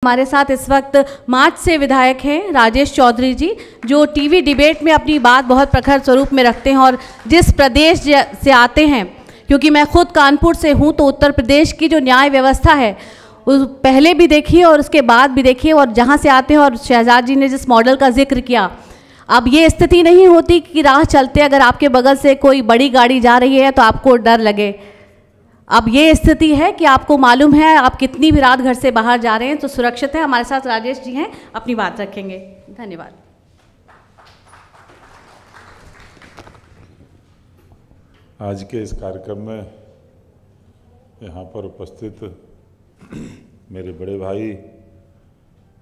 हमारे साथ इस वक्त मार्च से विधायक हैं राजेश चौधरी जी, जो टीवी डिबेट में अपनी बात बहुत प्रखर स्वरूप में रखते हैं और जिस प्रदेश से आते हैं, क्योंकि मैं खुद कानपुर से हूं, तो उत्तर प्रदेश की जो न्याय व्यवस्था है उस पहले भी देखिए और उसके बाद भी देखिए, और जहां से आते हैं, और शहजाद जी ने जिस मॉडल का जिक्र किया, अब ये स्थिति नहीं होती कि राह चलते अगर आपके बगल से कोई बड़ी गाड़ी जा रही है तो आपको डर लगे। अब ये स्थिति है कि आपको मालूम है आप कितनी भी रात घर से बाहर जा रहे हैं तो सुरक्षित है। हमारे साथ राजेश जी हैं, अपनी बात रखेंगे। धन्यवाद। आज के इस कार्यक्रम में यहाँ पर उपस्थित मेरे बड़े भाई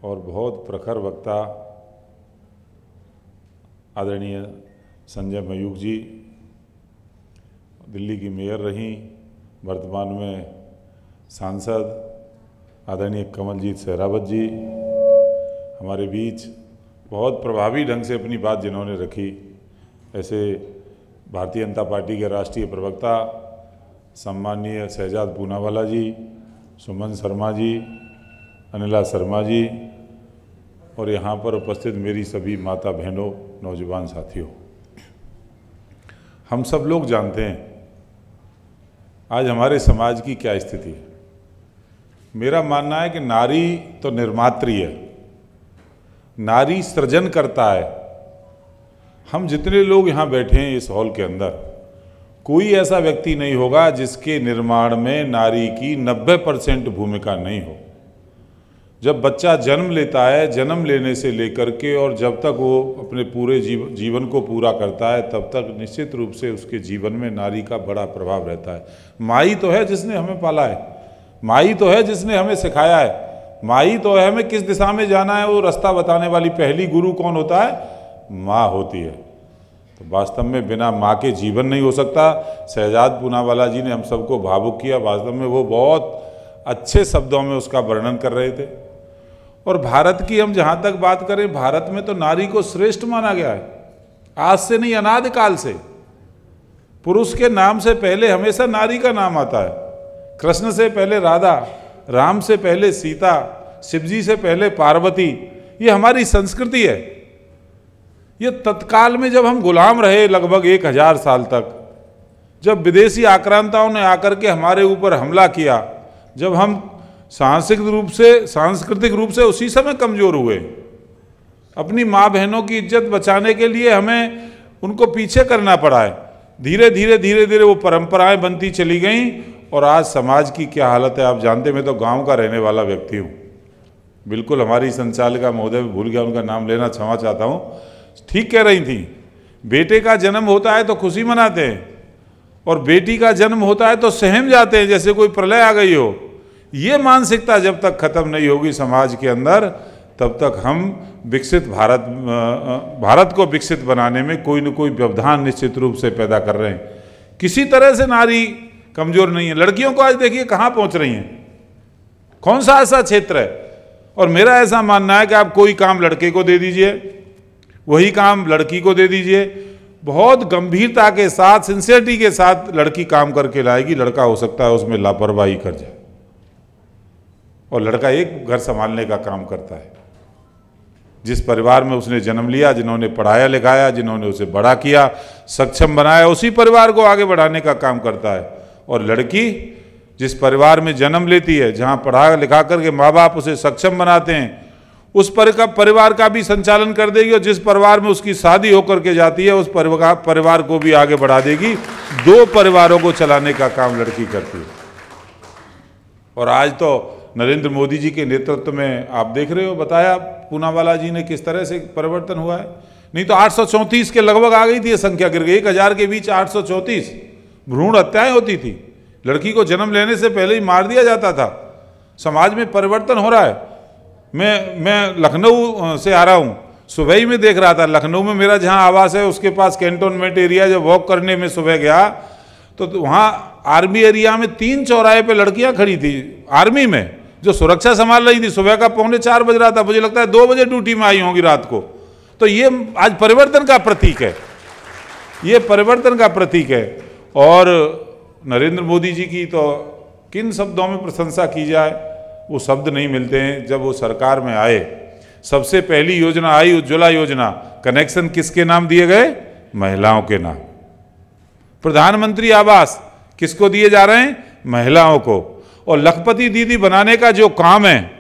और बहुत प्रखर वक्ता आदरणीय संजय मयूख जी, दिल्ली की मेयर रहीं, वर्तमान में सांसद आदरणीय कमलजीत सहरावत जी, हमारे बीच बहुत प्रभावी ढंग से अपनी बात जिन्होंने रखी, ऐसे भारतीय जनता पार्टी के राष्ट्रीय प्रवक्ता सम्माननीय शहजाद पूनावाला जी, सुमन शर्मा जी, अनिला शर्मा जी, और यहाँ पर उपस्थित मेरी सभी माता बहनों, नौजवान साथियों, हम सब लोग जानते हैं आज हमारे समाज की क्या स्थिति है। मेरा मानना है कि नारी तो निर्मात्री है, नारी सृजन करता है। हम जितने लोग यहाँ बैठे हैं इस हॉल के अंदर, कोई ऐसा व्यक्ति नहीं होगा जिसके निर्माण में नारी की 90% भूमिका नहीं हो। जब बच्चा जन्म लेता है, जन्म लेने से लेकर के और जब तक वो अपने पूरे जीवन को पूरा करता है, तब तक निश्चित रूप से उसके जीवन में नारी का बड़ा प्रभाव रहता है। माई तो है जिसने हमें पाला है, माई तो है जिसने हमें सिखाया है, माई तो है हमें किस दिशा में जाना है वो रास्ता बताने वाली पहली गुरु कौन होता है? माँ होती है। तो वास्तव में बिना माँ के जीवन नहीं हो सकता। शहजाद पूनावाला जी ने हम सबको भावुक किया, वास्तव में वो बहुत अच्छे शब्दों में उसका वर्णन कर रहे थे। और भारत की हम जहाँ तक बात करें, भारत में तो नारी को श्रेष्ठ माना गया है, आज से नहीं अनादि काल से। पुरुष के नाम से पहले हमेशा नारी का नाम आता है। कृष्ण से पहले राधा, राम से पहले सीता, शिवजी से पहले पार्वती। ये हमारी संस्कृति है। ये तत्काल में जब हम गुलाम रहे लगभग 1000 साल तक, जब विदेशी आक्रांताओं ने आकर के हमारे ऊपर हमला किया, जब हम सांस्कृतिक रूप से उसी समय कमजोर हुए, अपनी माँ बहनों की इज्जत बचाने के लिए हमें उनको पीछे करना पड़ा है। धीरे धीरे वो परंपराएं बनती चली गईं और आज समाज की क्या हालत है आप जानते। मैं तो गांव का रहने वाला व्यक्ति हूँ। बिल्कुल हमारी संचालिका महोदय, भूल गया उनका नाम लेना, क्षमा चाहता हूँ, ठीक कह रही थी, बेटे का जन्म होता है तो खुशी मनाते हैं और बेटी का जन्म होता है तो सहम जाते हैं जैसे कोई प्रलय आ गई हो। ये मानसिकता जब तक खत्म नहीं होगी समाज के अंदर, तब तक हम विकसित भारत को विकसित बनाने में कोई न कोई व्यवधान निश्चित रूप से पैदा कर रहे हैं। किसी तरह से नारी कमजोर नहीं है। लड़कियों को आज देखिए कहाँ पहुँच रही हैं, कौन सा ऐसा क्षेत्र है। और मेरा ऐसा मानना है कि आप कोई काम लड़के को दे दीजिए, वही काम लड़की को दे दीजिए, बहुत गंभीरता के साथ, सिंसियरिटी के साथ लड़की काम करके लाएगी। लड़का हो सकता है उसमें लापरवाही कर जाए और लड़का एक घर संभालने का काम करता है। जिस परिवार में उसने जन्म लिया, जिन्होंने पढ़ाया लिखाया, जिन्होंने उसे बड़ा किया, सक्षम बनाया, उसी परिवार को आगे बढ़ाने का काम करता है। और लड़की जिस परिवार में जन्म लेती है, जहाँ पढ़ा लिखा करके माँ बाप उसे सक्षम बनाते हैं, उस परिवार का भी संचालन कर देगी और जिस परिवार में उसकी शादी होकर के जाती है उस परिवार को भी आगे बढ़ा देगी। 2 परिवारों को चलाने का काम लड़की करती है। और आज तो नरेंद्र मोदी जी के नेतृत्व में आप देख रहे हो, बताया पूनावाला जी ने किस तरह से परिवर्तन हुआ है। नहीं तो 834 के लगभग आ गई थी ये संख्या, गिर गई 1000 के बीच 834 भ्रूण हत्याएं होती थी। लड़की को जन्म लेने से पहले ही मार दिया जाता था। समाज में परिवर्तन हो रहा है। मैं लखनऊ से आ रहा हूँ, सुबह ही में देख रहा था, लखनऊ में मेरा जहाँ आवास है उसके पास कैंटोनमेंट एरिया, जब वॉक करने में सुबह गया तो वहाँ आर्मी एरिया में 3 चौराहे पे लड़कियाँ खड़ी थी, आर्मी में, जो सुरक्षा संभाल रही थी। सुबह का 3:45 बज रहा था, मुझे लगता है 2 बजे ड्यूटी में आई होंगी रात को। तो ये आज परिवर्तन का प्रतीक है, ये परिवर्तन का प्रतीक है। और नरेंद्र मोदी जी की तो किन शब्दों में प्रशंसा की जाए। वो शब्द नहीं मिलते हैं। जब वो सरकार में आए, सबसे पहली योजना आई उज्ज्वला योजना, कनेक्शन किसके नाम दिए गए? महिलाओं के नाम। प्रधानमंत्री आवास किसको दिए जा रहे हैं? महिलाओं को। और लखपति दीदी बनाने का जो काम है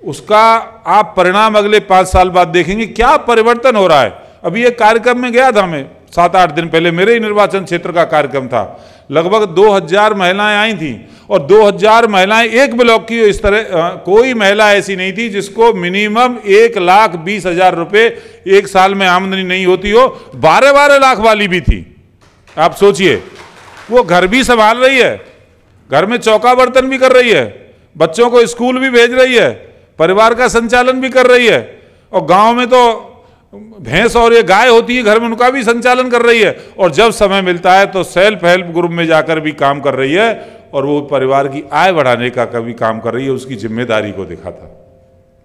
उसका आप परिणाम अगले 5 साल बाद देखेंगे, क्या परिवर्तन हो रहा है। अभी एक कार्यक्रम में गया था, मैं 7-8 दिन पहले, मेरे ही निर्वाचन क्षेत्र का कार्यक्रम था। लगभग 2000 महिलाएं आई थी और 2000 महिलाएं एक ब्लॉक की। इस तरह कोई महिला ऐसी नहीं थी जिसको मिनिमम 1,20,000 रुपये एक साल में आमदनी नहीं होती हो। 12-12 लाख वाली भी थी। आप सोचिए, वो घर भी संभाल रही है, घर में चौका बर्तन भी कर रही है, बच्चों को स्कूल भी भेज रही है, परिवार का संचालन भी कर रही है, और गांव में तो भैंस और ये गाय होती है घर में, उनका भी संचालन कर रही है। और जब समय मिलता है तो सेल्फ हेल्प ग्रुप में जाकर भी काम कर रही है और वो परिवार की आय बढ़ाने का कभी काम कर रही है। उसकी जिम्मेदारी को दिखाता।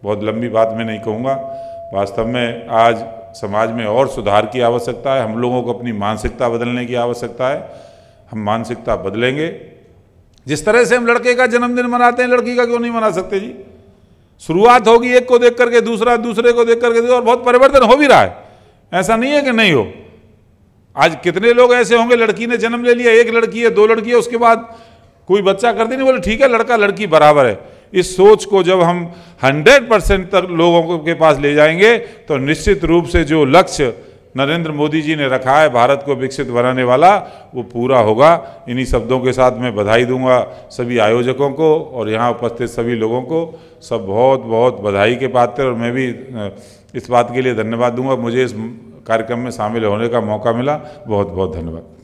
बहुत लंबी बात मैं नहीं कहूँगा। वास्तव में आज समाज में और सुधार की आवश्यकता है। हम लोगों को अपनी मानसिकता बदलने की आवश्यकता है। हम मानसिकता बदलेंगे। जिस तरह से हम लड़के का जन्मदिन मनाते हैं, लड़की का क्यों नहीं मना सकते जी? शुरुआत होगी एक को देख करके, दूसरा दूसरे को देख करके, और बहुत परिवर्तन हो भी रहा है। ऐसा नहीं है कि नहीं हो। आज कितने लोग ऐसे होंगे, लड़की ने जन्म ले लिया, 1 लड़की है 2 लड़की है, उसके बाद कोई बच्चा करती नहीं, बोले ठीक है लड़का लड़की बराबर है। इस सोच को जब हम 100% तक लोगों के पास ले जाएंगे तो निश्चित रूप से जो लक्ष्य नरेंद्र मोदी जी ने रखा है भारत को विकसित बनाने वाला, वो पूरा होगा। इन्हीं शब्दों के साथ मैं बधाई दूंगा सभी आयोजकों को और यहाँ उपस्थित सभी लोगों को। सब बहुत बहुत बधाई के पात्र, और मैं भी इस बात के लिए धन्यवाद दूंगा, मुझे इस कार्यक्रम में शामिल होने का मौका मिला। बहुत बहुत धन्यवाद।